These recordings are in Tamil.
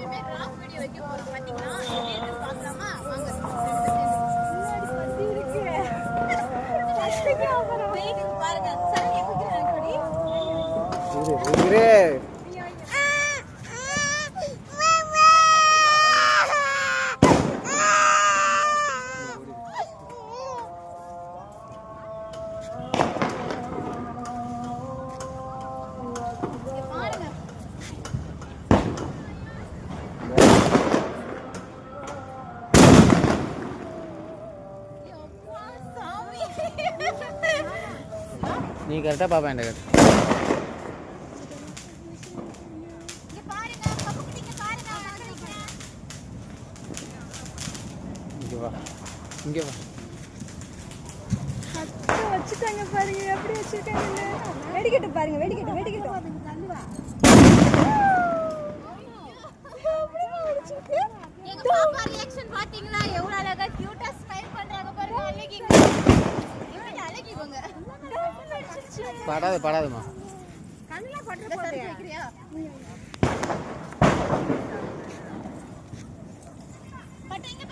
இனிமே ராக் வீடியோ வைக்க போறோம் பாத்தீங்களா? எப்படி பார்க்கலாமா? வாங்க. முன்னாடி இருக்கு. அத்தைக்கு அப்புறம் வெயிட் பாருங்க. சரி குடிறாங்க கொடி. இரு நீ கரெக்டா பாப்பா என்ன கரெக்ட் இங்க பாருங்க பப்பு குட்டிங்க பாருங்க இங்க வா அத்தை வச்சுட்டாங்க பாருங்க எப்படி வச்சிருக்காங்க வெடிக்கட்டு பாருங்க வெடிக்கட்டு தள்ளு வா எங்க பாப்பா ரியாக்ஷன் பாத்தீங்களா எவ்வளவு அழகா கியூட்டா ஸ்மைல் பண்றாங்க பாருங்க அழகிங்க எப்படி அழகிங்க படாதம்மா கண்ணல பட்ற போறே கேக்குறியா பட்டங்க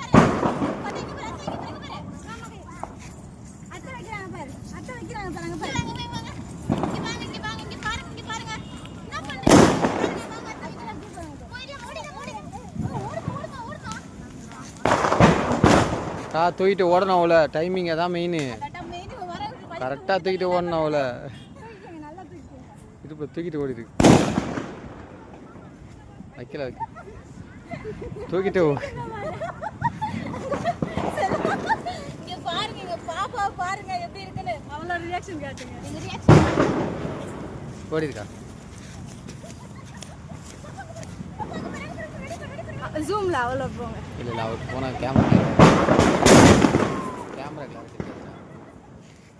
பாரு அத்தை வைக்கறாங்க பாருங்க பாருங்க இங்க பாருங்க என்ன பண்றீங்க வாங்க அத்தை வைக்கறாங்க ஓடுமா தூக்கிட்டு ஓடணும் அவளை டைமிங் அதான் மெயின் கரெக்டாக தூக்கிட்டு ஓடணும் அவளை இது இப்போ தூக்கிட்டு ஓடிது வைக்கல தூக்கிட்டு இங்க பாருங்க இங்க பாப்பா பாருங்க எப்படி இருக்குன்னு அவளோட ரியாக்ஷன் காட்டுங்க எங்க ரியாக்ஷன் ஓடிதுக்கா ஜூம்ல அவளோ போங்க இல்ல அவ போனா கேமரா கிளாரிட்டி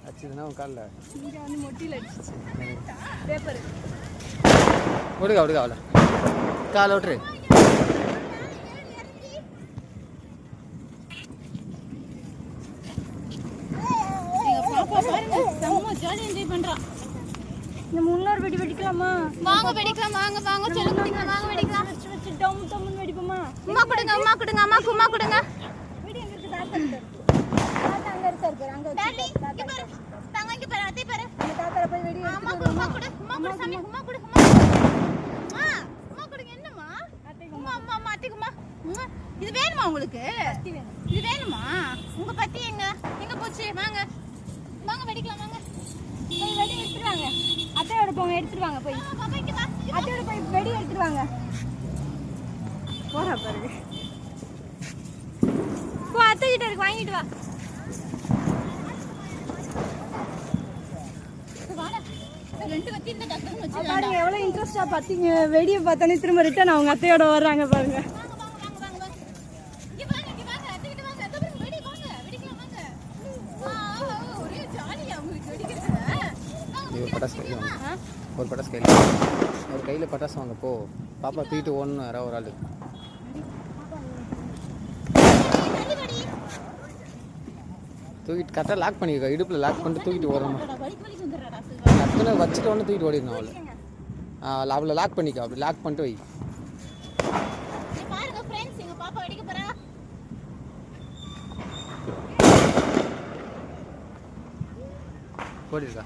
அடிச்சதுன்னா உன் காலில் இங்கே வந்து மொட்டியில் அடிச்சிச்சு பேப்பர் விடுங்க அவளை காலை விட்டுரு பாப்பா பாருங்க செம்ம ஜாலியாக என்ஜாய் பண்ணுறான் நம்ம இன்னொரு வெடி வெடிக்கலாமா வாங்க வெடிக்கலாம் வாங்க சொல்லுங்க வாங்க வெடிக்கலாம் வச்சு டம் டம்னு வெடிப்போமா அம்மா கொடுங்க அம்மா கொடுங்க வெடி எங்க இருக்கு தாத்தா அங்க இருக்காரு அங்க வச்சு தாங்க இங்க பாரு அத்தை பாரு அந்த தாத்தால போய் வெடி அம்மா கொடு சாமி அம்மா கொடுங்க என்னம்மா அத்தைக்குமா இது வேணுமா உங்களுக்கு பத்தி வேணும் இது வேணுமா உங்க பத்தி எங்க போச்சு வாங்க வெடிக்கலாம் வாங்க போய் வெடி எடுத்துட்டு வாங்க அத்தையோட போங்க எடுத்துட்டு வாங்க போய் அத்தையோட போய் வெடி எடுத்துட்டு வாங்க போறா பாருங்க போ அத்தை கிட்ட இருக்கு வாங்கிட்டு வா பாருங்க எவ்வளவு இன்ட்ரெஸ்டா பாத்தீங்க வெடியை பார்த்தானே திரும்ப ரிட்டர்ன் அவங்க அத்தையோட வர்றாங்க பாருங்க ஒரு பட்டாசு கையில் பட்டாசு வாங்க போ பாப்பா தூக்கிட்டு ஓடணும் யாராவது ஒரு ஆள் தூக்கிட்டு கரெக்டாக லாக் பண்ணிக்கோ இடுப்பில் லாக் பண்ணிட்டு தூக்கிட்டு ஓடணும் டக்குன்னு வச்சுட்டு ஒன்று தூக்கிட்டு ஓடிடணும் அவளை லாக் பண்ணிக்கோ அப்படி லாக் பண்ணிட்டு வை ஓடிருக்கா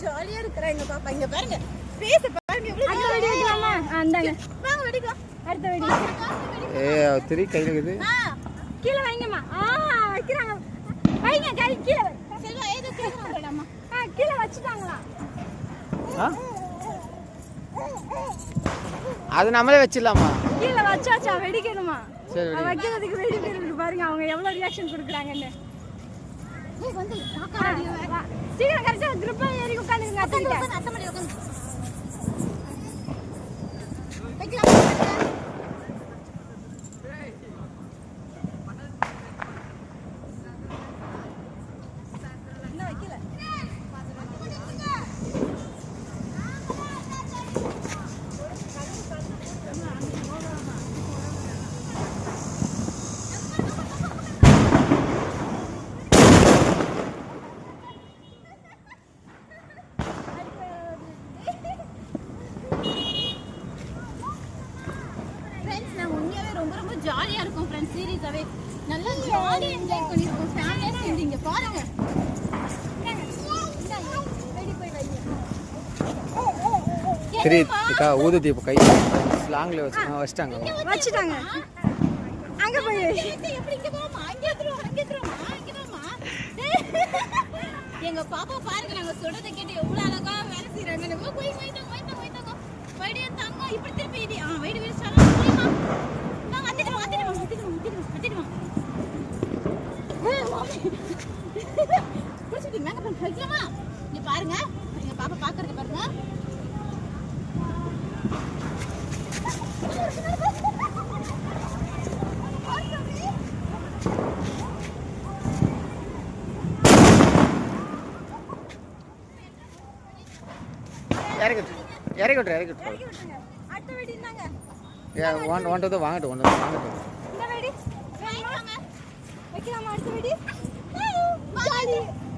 ஜாலியா இருக்கறாங்க பாப்பா இங்க பாருங்க ஃபேஸ் பாருங்க எவ்வளவு வெடி வைக்கலாமா அந்தாங்க வாங்க வெடிக்கலாம் அடுத்த வெடி திரி கையில இருக்குது கீழ வைங்கம்மா வைக்கறாங்க வைங்க கீழ செல்வா ஏதோ கேக்குறாங்கடாமா கீழ வச்சிட்டாங்களா அது நம்மளே வச்சிடலாமா கீழ வச்சாச்சா வெடிக்கணுமா சரி வைக்கிறதுக்கு வெடி இருக்கு பாருங்க அவங்க எவ்வளவு ரியாக்ஷன் கொடுக்குறாங்கன்னு வந்து சீக்கிரம் கரெக்டா குரூப்பா ஏறி உட்கார்ந்துங்க அத்தை மணி உட்கார்ந்து வைக்கலாம் என்ன வைக்கல ஃப்ரெண்ட்ஸ் நாங்கள் உண்மையாகவே ரொம்ப ரொம்ப ஜாலியாக இருக்கும் ஃப்ரெண்ட்ஸ். சீரியஸாகவே நல்லா ஜாலியாக என்ஜாய் பண்ணியிருக்கோம் ஃபேமிலியாக சேர்ந்து. இங்கே பாருங்க சரி அக்கா ஊதுதி இப்போ கை லாங்கில் வச்சுட்டாங்க. அங்கே போய் எப்படி இங்கே போமா அங்கே எடுத்துருவோமா. எங்க பாப்பா பாருங்க நாங்க சொல்றதை கேட்டு எவ்வளவு அழகா வேலை செய்யறாங்க. போய் வைடியா தங்கம் இப்படி திருப்பி இது வைடி வீசாலாம் போய்மா. நான் அத்திடுமா புடிச்சிட்டு மேங்க பண்ண வைக்கலாமா. இங்க பாருங்க எங்க பாப்பா பாக்குறது பாருங்க. இறக்கிட்டு அடுத்த வெடி இருந்தாங்க. வாங்கட்டும் இந்த வெடி வாங்க வைக்கலாமா. அடுத்த வெடி ஜாலி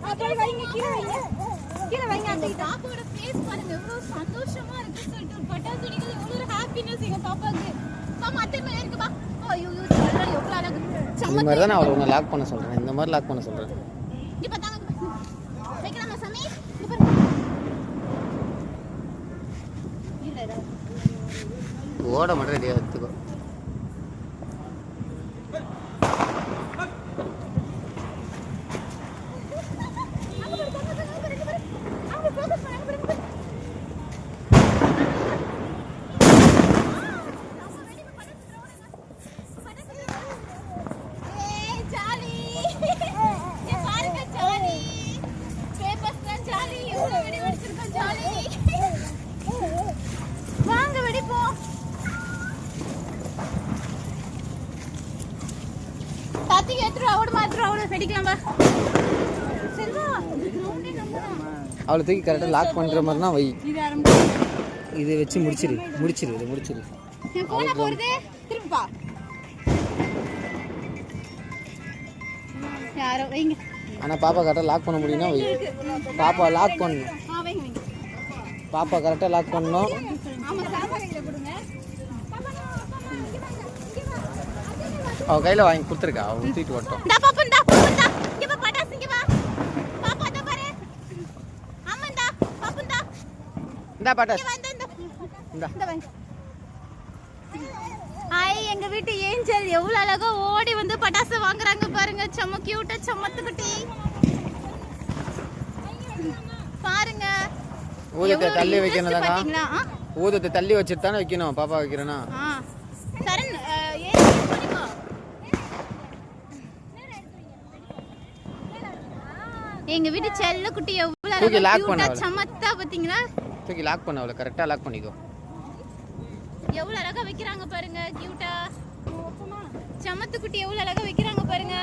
அப்படியே வைங்க. கீழே வைங்க. அந்த பாப்பாவோட ஃபேஸ் பாருங்க எவ்வளவு சந்தோஷமா இருக்கு சொல்லிட்டு ஒரு பட்டாசு வெடிக்கிறது எவ்வளவு ஒரு ஹாப்பினஸ் எங்க பாப்பாக்கு. பாப்பா அத்தை மேல இருக்கு பா. ஐயோ எவ்வளவு அழகு. இந்த மாதிரி தான் நான் அவளை லாக் பண்ண சொல்றேன். இந்த மாதிரி லாக் பண்ண சொல்றேன். இங்க பாத்தாங்க வைக்கலாமா சாமி. இங்க பாருங்க ஓட மட்டும் ரெடியாக எடுத்துக்கோ. வாங்க வெடிப்போம். தாத்திக்கு எடுத்துட்டு அவட வெடிக்கலாம்பா. செல்வா கிரவுண்டே நம்புறா. அவளை தூக்கி கரெக்டாக லாக் பண்ணுற மாதிரினா வை. இது வச்சு முடிச்சிரு. கோனா போறது திரும்பிப்பா. யாரோ வைங்க. ஆனால் பாப்பா கரெக்டாக லாக் பண்ண முடியும்னா வை. பாப்பா லாக் பண்ணணும். வைங்க. பாப்பா கரெக்டாக லாக் பண்ணணும். ஆமா சாப்பா கையில கொடுங்க. அவ கையில் வாங்கி கொடுத்துருக்கா. அவள் ஊற்றிட்டு வரட்டும். இங்க வா பட்டாசு இங்க வா. பாப்பா அத பாரு. அம்மா பாப்புண்டா. இந்தா பட்டாசு. இந்தா. ஹாய் எங்க வீட்டு ஏஞ்சல் எவ்வளவு அழகா ஓடி வந்து பட்டாசு வாங்குறாங்க பாருங்க. செம்ம கியூட்டா சமத்துக்குட்டி பாருங்க. ஊதத்தை தள்ளி வைக்கணும். ஊதத்தை தள்ளி வச்சுட்டு தானே வைக்கணும். பாப்பா வைக்கிறேன்னா சரண் எங்க வீட்டு செல்ல குட்டி எவ்வளவு அழகா சமத்தா பாத்தீங்களா. தூக்கி லாக் பண்ண அவளை கரெக்டா லாக் பண்ணிக்கோ. எவ்வளவு அழகா வைக்கிறாங்க பாருங்க. கியூட்டா சமத்து குட்டி எவ்வளவு அழகா வைக்கிறாங்க பாருங்க.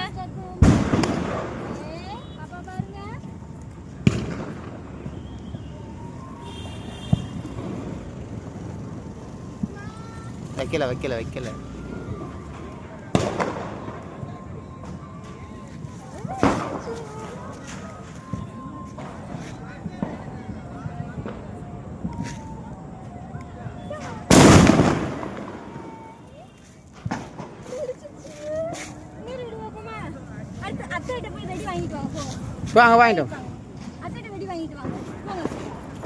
பாப்பா பாருங்க. வைக்கல. வாங்க வாங்கிட்டு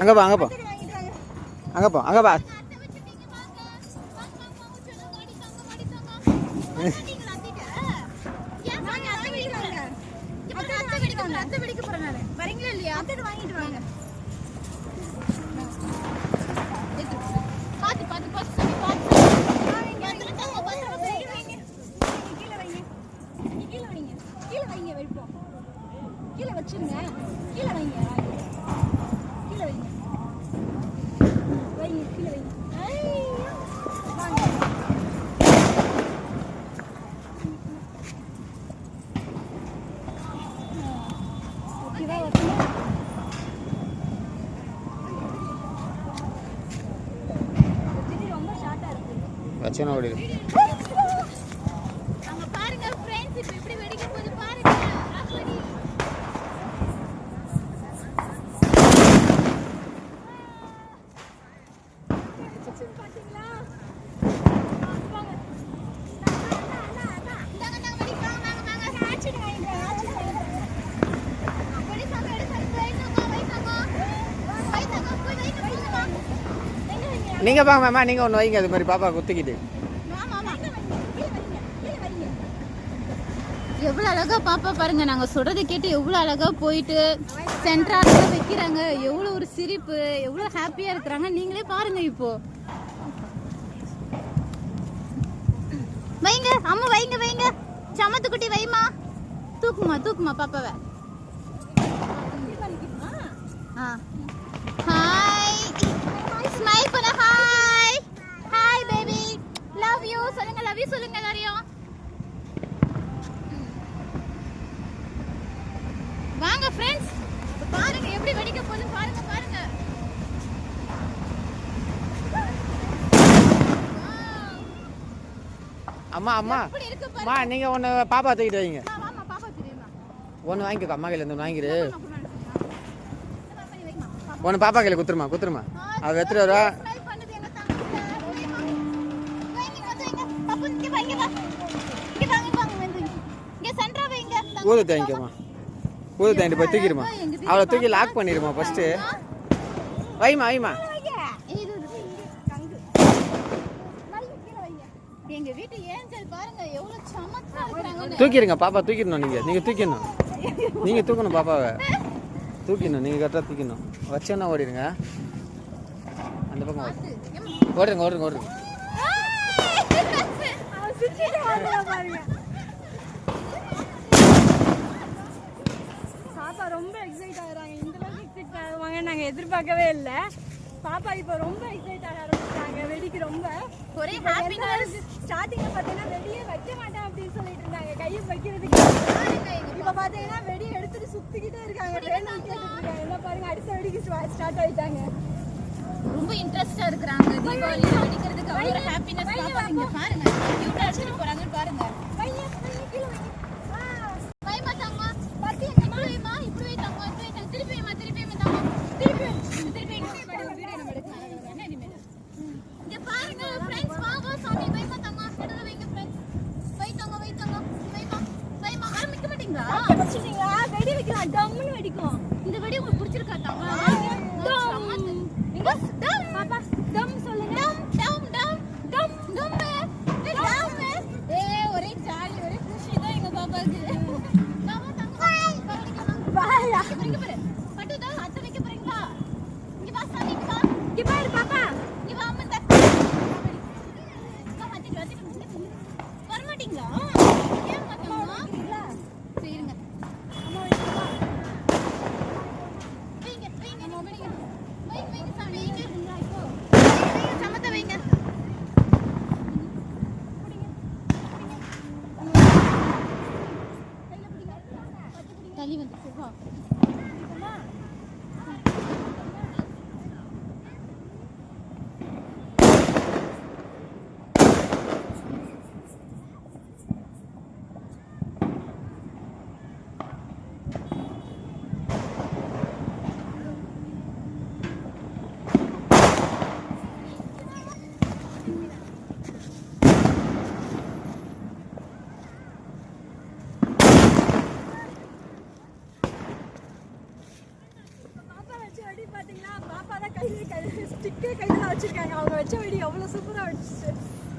அங்கே போ. கீழே வச்சிருங்க. கீழே வைங்க. கீழே வைங்க. கீழே வைங்க. வாங்க. ஓகேவா வரணும். இது ரொம்ப ஷார்ட்டா இருக்கு. வச்சன ஓடி. அங்க பாருங்க फ्रेंड्स இப்போ எப்படி வெடிக்க போகுது பாருங்க. அப்படி பாத்தீங்களா. நீங்கள் வாங்க மேமா, நீங்கள் ஒன்று வைங்க அது மாதிரி பாப்பா குத்திக்கிட்டு. எவ்வளோ அழகா பாப்பா பாருங்க, நாங்க சொல்றதை கேட்டு எவ்வளோ அழகா போயிட்டு சென்டரா வைக்கிறாங்க. எவ்வளோ ஒரு சிரிப்பு, எவ்வளோ ஹாப்பியா இருக்கிறாங்க. நீங்களே பாருங்க. இப்போ வைங்க அம்மா, வைங்க வைங்க. சமத்துக்குட்டி வைமா, தூக்குமா தூக்குமா பாப்பாவை. ஹாய், ஸ்மைல் பண்ண. Hi hi baby, love you சொல்லுங்க. லவ் யூ சொல்லுங்க எல்லாரையும். வாங்க ஃப்ரெண்ட்ஸ், பாருங்க எப்படி வெடிக்க போகுது. பாருங்க பாருங்க. அம்மா அம்மா அம்மா, நீங்கள் ஒன்று பாப்பா தூக்கிட்டு வைங்க. ஆமா பாப்பா தெரியுமா? ஒன்று வாங்கிக்கோ, அம்மா கையில் இருந்து வாங்கிடு. ஒன்று பாப்பா கையில் குத்துருமா குத்துருமா. அது எடுத்துட்டு வரா. ஊது தேங்கிக்கோமா, ஊது தேங்கிட்டு போய் தூக்கிடுமா. அவளை தூக்கி லாக் பண்ணிடுமா ஃபர்ஸ்ட்டு. வைமா வைமா. எங்க வீட்டு ஏஞ்சல் பாருங்க எவ்வளவு சமத்தா இருக்காங்க. தூக்கிடுங்க பாப்பா, தூக்கிடணும். நீங்கள் தூக்கிடணும், நீங்கள் தூக்கணும் பாப்பாவை. தூக்கிடணும், நீங்கள் கரெக்டாக தூக்கிடணும். வச்சோன்னா ஓடிடுங்க. அந்த பக்கம் ஓடுங்க ஓடுங்க ஓடுங்க. பாப்பா ரொம்ப எக்ஸைட் ஆகுறாங்க. இந்த அளவுக்கு எக்ஸைட் ஆகுவாங்க நாங்க எதிர்பார்க்கவே இல்லை. பாப்பா இப்போ ரொம்ப எக்ஸைட் ஆக ஆரம்பிச்சிட்டாங்க. வெடிக்கு ரொம்ப ஒரே ஹாப்பினஸ். ஸ்டார்டிங்ல பாத்தீங்கன்னா வெடியே வைக்க மாட்டேன் அப்படின்னு சொல்லிட்டு இருந்தாங்க. கையை வைக்கிறதுக்கு இப்ப பாத்தீங்கன்னா வெடி எடுத்துட்டு சுத்திக்கிட்டே இருக்காங்க. என்ன பாருங்க, அடுத்த வெடிக்கு ஸ்டார்ட் ஆயிட்டாங்க. ரொம்ப இன்ட்ரெஸ்டா இருக்காங்க. தீபாவளி வெடிக்கிறதுக்கு அவ்வளவு ஹாப்பினஸ். பாப்பா இங்க பாருங்க கியூட்டா அடிச்சிட்டு போறாங்க பாருங்க. வைமா தம்மா, பத்தி எங்க வைமா, இப்படி வை தம்மா, திருப்பி வைமா, திருப்பி வைமா தம்மா, திருப்பி திருப்பி வீடியோ நம்ம எடுக்கலாம். என்ன இனிமே இங்க பாருங்க ஃப்ரெண்ட்ஸ், வாங்க சாமி. வைமா தம்மா, எடுத்து வைங்க ஃப்ரெண்ட்ஸ். வை தம்மா, வை தம்மா, வைமா வைமா. ஆரம்பிக்க மாட்டீங்களா? வச்சிட்டீங்களா? வெடி வைக்கலாம், டம்னு வெடிக்கும். இந்த வெடி உங்களுக்கு பிடிச்சிருக்கா தம்மா? பாப்பா டம் சொல்லுங்க. டம் டம் டம் டம் டம் டம். ஒரே ஜாலி, ஒரே குஷி தான் எங்க பாப்பாக்கு. தம்மா தம்மா பாயா இங்க பாரு. பட்டு தான் அத்தை வைக்க போறீங்களா? இங்க வா சாமி, இங்க வா. இங்க பாரு பாப்பா. இங்க வா அம்மா. வர மாட்டீங்களா? ஏன் மாட்டீங்களா? சரிங்க. வைங்க வைங்க நீங்க வைங்க. வைங்க வைங்க சாமி, வைங்க. இப்போ வைங்க சமத்த வைங்க. தள்ளி வந்து வா. வெடி பாத்தீங்களா? பாப்பா தான் கையில ஸ்டிக்கே கையில வச்சிருக்காங்க. அவங்க வச்ச வெடி எவ்வளவு சூப்பரா வச்சிச்சு.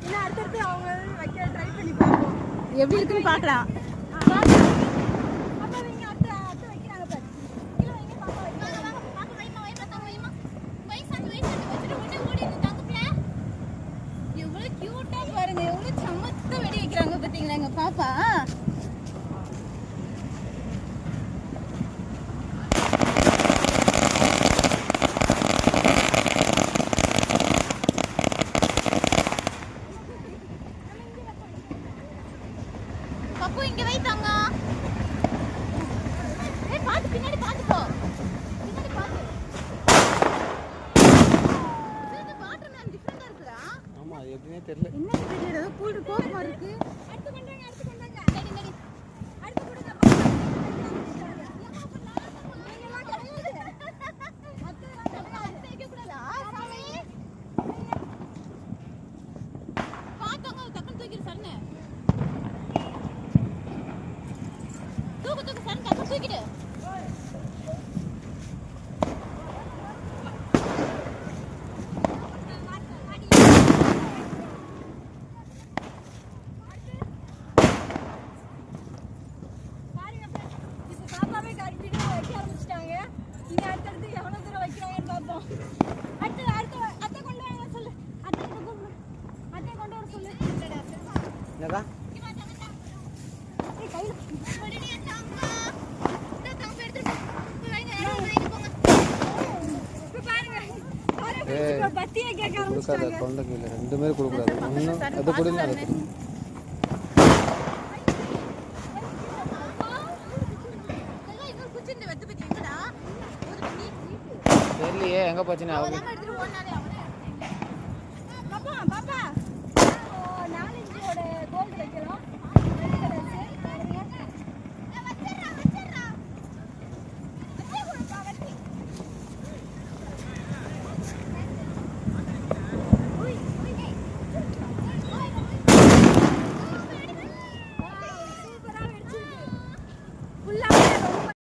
இன்னும் அடுத்தடுத்து அவங்க வைக்க ட்ரை பண்ணி பார்ப்போம். எப்படி இருக்குன்னு பார்க்கலாம். பாப்பா வைங்க, அத்தை வைக்கிறாங்க பாரு. கீழே வைங்க பாப்பா. வாங்க வாங்க பாப்பா வைமா, வைமா தங்க வைமா. வை சாமி, வை சாமி. வச்சிட்டு உடனே ஓடிடு தங்கப்ல. எவ்வளவு கியூட்டா பாருங்க, எவ்வளவு சமத்தா வெடி வைக்கிறாங்க பாத்தீங்களா எங்க பாப்பா. பப்பு இங்க வை தங்க. பாத்து பின்னாடி பாத்துக்கோ. பின்னாடி பாத்து. இந்த வாட்டர் மேன் டிஃபரண்டா இருக்குடா. ஆமாம், அது எப்படின்னே தெரியல. என்ன தெரியல, ஏதோ கூல் கோபமா இருக்கு. அடுத்து பண்றாங்க, அடுத்து பண்றாங்க. நடி நடி. அடுத்து கொடுங்க. அத்தை வைக்க கூடாதா சாமி? பாத்தங்க டக்குனு தூக்கிடு சரணே. தூக்கு தூக்கு சரண் டக்குனு தூக்கிடு. அடுத்து அத்தை கொண்டு வாங்க சொல்லு. அத்தை கொண்டு வர சொல்லு. என்னக்கா கையில பத்தியை கேட்க கொடுக்காத குழந்தை கீழே 2 பேரும் கொடுக்கூடாது. ஒன்று அது கொடுங்க அதை கொடுங்க. தெரியலையே எங்கே போச்சுன்னு அவங்க பாப்பா 4 இன்ச்சோட கோல்டு வைக்கிறோம்.